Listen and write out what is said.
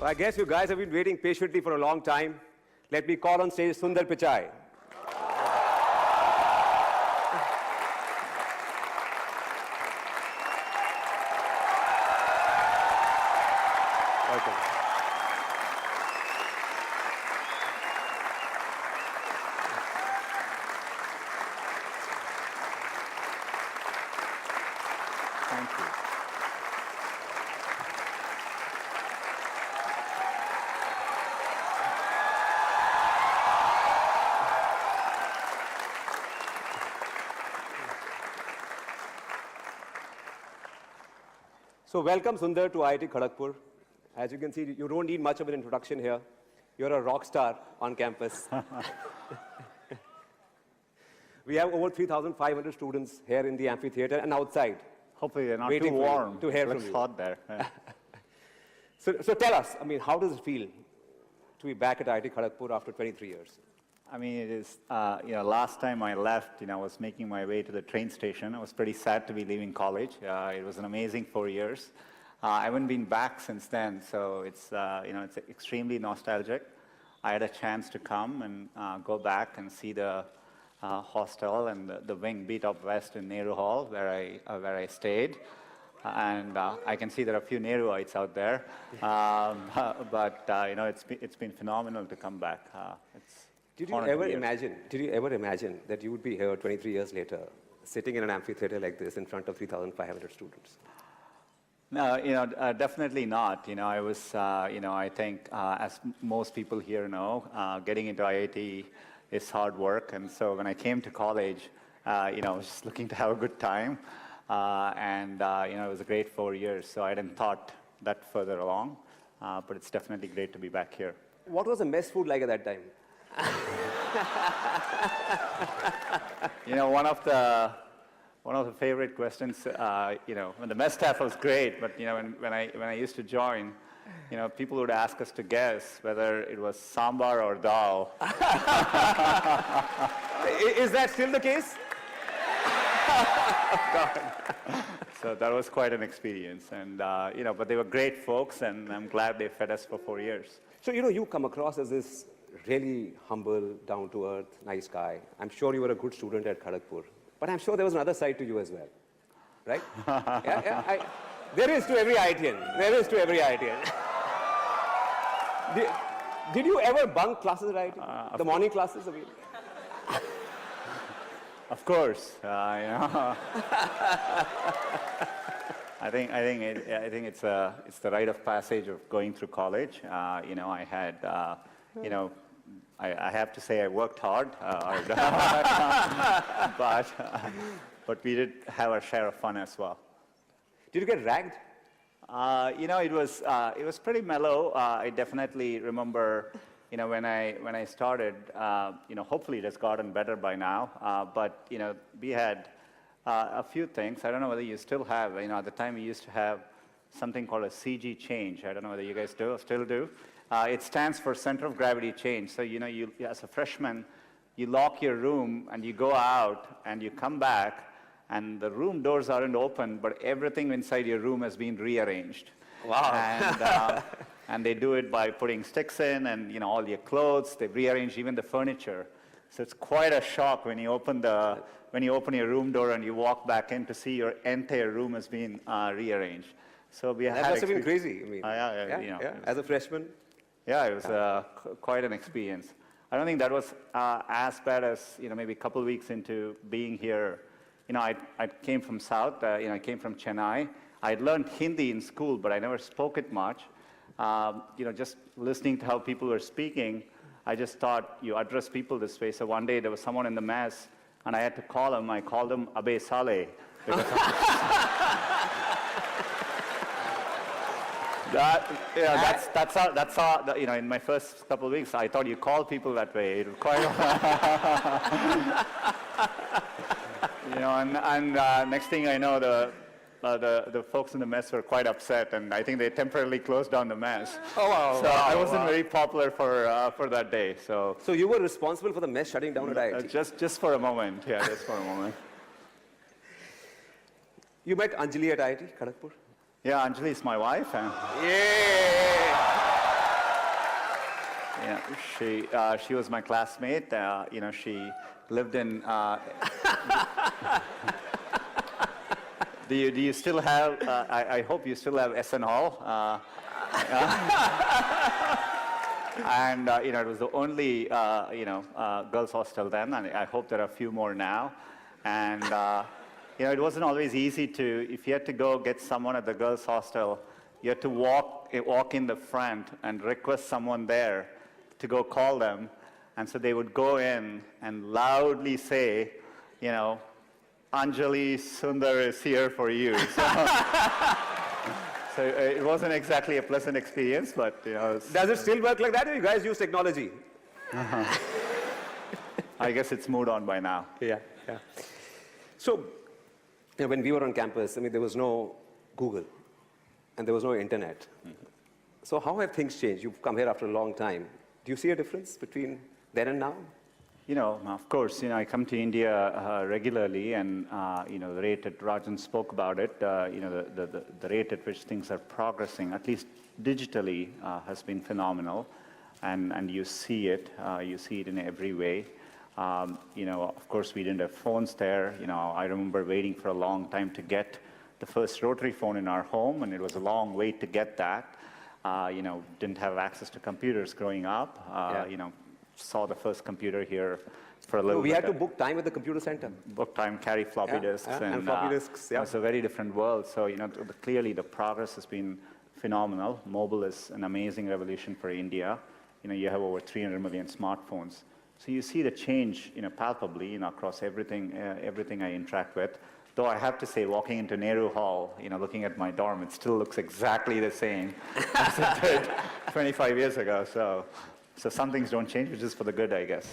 I guess you guys have been waiting patiently for a long time. Let me call on stage Sundar Pichai. Welcome. Thank you. So welcome Sundar to IIT Kharagpur. As you can see, you don't need much of an introduction here. You're a rock star on campus. We have over 3,500 students here in the amphitheater and outside. Hopefully they're not Waiting too for you warm. to hear It from looks you. hot there. Yeah. So tell us, I mean, how does it feel to be back at IIT Kharagpur after 23 years? I mean, it is, last time I left, I was making my way to the train station. I was pretty sad to be leaving college. It was an amazing 4 years. I haven't been back since then, so it's, it's extremely nostalgic. I had a chance to come and go back and see the hostel and the wing Beat Up West in Nehru Hall, where I stayed. And I can see there are a few Nehruites out there. But it's been phenomenal to come back. Did you ever imagine that you would be here 23 years later, sitting in an amphitheater like this in front of 3,500 students? No, definitely not. I was, I think, as most people here know, getting into IIT is hard work. And so when I came to college, I was just looking to have a good time. It was a great 4 years. So I hadn't thought that further along. But it's definitely great to be back here. What was the mess food like at that time? One of the favorite questions, when the mess staff was great, but when I used to join, people would ask us to guess whether it was sambar or dal. Is that still the case? So that was quite an experience, and but they were great folks, and I'm glad they fed us for 4 years. So you come across as this really humble, down-to-earth, nice guy. I'm sure you were a good student at Kharagpur. But I'm sure there was another side to you as well, right? There is to every IITian. There is to every IITian. Did you ever bunk classes at IIT? The morning classes? I mean. Of course, I think it's the rite of passage of going through college. I had I have to say I worked hard, but we did have our share of fun as well. Did you get ragged? It was pretty mellow. I definitely remember, when I started, hopefully it has gotten better by now. But we had a few things. I don't know whether you still have. At the time we used to have something called a CG change. I don't know whether you guys still do. It stands for center of gravity change. So, you as a freshman, you lock your room and you go out and you come back and the room doors aren't open, but everything inside your room has been rearranged. Wow. And they do it by putting sticks in and, all your clothes. They rearrange even the furniture. So it's quite a shock when you open your room door and you walk back in to see your entire room has been rearranged. So that must have been crazy. I mean, as a freshman. Yeah, it was quite an experience. I don't think that was as bad as maybe a couple of weeks into being here. I came from South. I came from Chennai. I had learned Hindi in school, but I never spoke it much. Just listening to how people were speaking, I just thought you address people this way. So one day there was someone in the mess, and I had to call him. I called him Abe Saleh. That's how in my first couple of weeks I thought you call people that way. It was quite next thing I know the folks in the mess were quite upset, and I think they temporarily closed down the mess. Oh wow! So I wasn't very popular for that day. So you were responsible for the mess shutting down at IIT? Just for a moment, yeah, just for a moment. You met Anjali at IIT Kharagpur? Yeah, Anjali is my wife. Yeah! She was my classmate. She lived in. Do you still have? I hope you still have SN Hall. And it was the only girls' hostel then, and I hope there are a few more now. And it wasn't always easy to. If you had to go get someone at the girls' hostel, you had to walk in the front and request someone there to go call them, and so they would go in and loudly say, Anjali Sundar is here for you. So it wasn't exactly a pleasant experience, but Does it still work like that, or you guys use technology? I guess it's moved on by now. Yeah. So, when we were on campus, there was no Google, and there was no internet. So how have things changed? You've come here after a long time. Do you see a difference between then and now? Of course, I come to India regularly, and the rate that Rajan spoke about it, the rate at which things are progressing, at least digitally, has been phenomenal, and you see it in every way. Of course, we didn't have phones there. I remember waiting for a long time to get the first rotary phone in our home, and it was a long wait to get that. Didn't have access to computers growing up. Saw the first computer here for a little bit. We had to book time at the computer center. Book time, carry floppy disks. And floppy disks, It's a very different world. So, clearly the progress has been phenomenal. Mobile is an amazing revolution for India. You have over 300 million smartphones. So you see the change, palpably, across everything I interact with. Though I have to say, walking into Nehru Hall, looking at my dorm, it still looks exactly the same as it did 25 years ago. So some things don't change, which is for the good, I guess.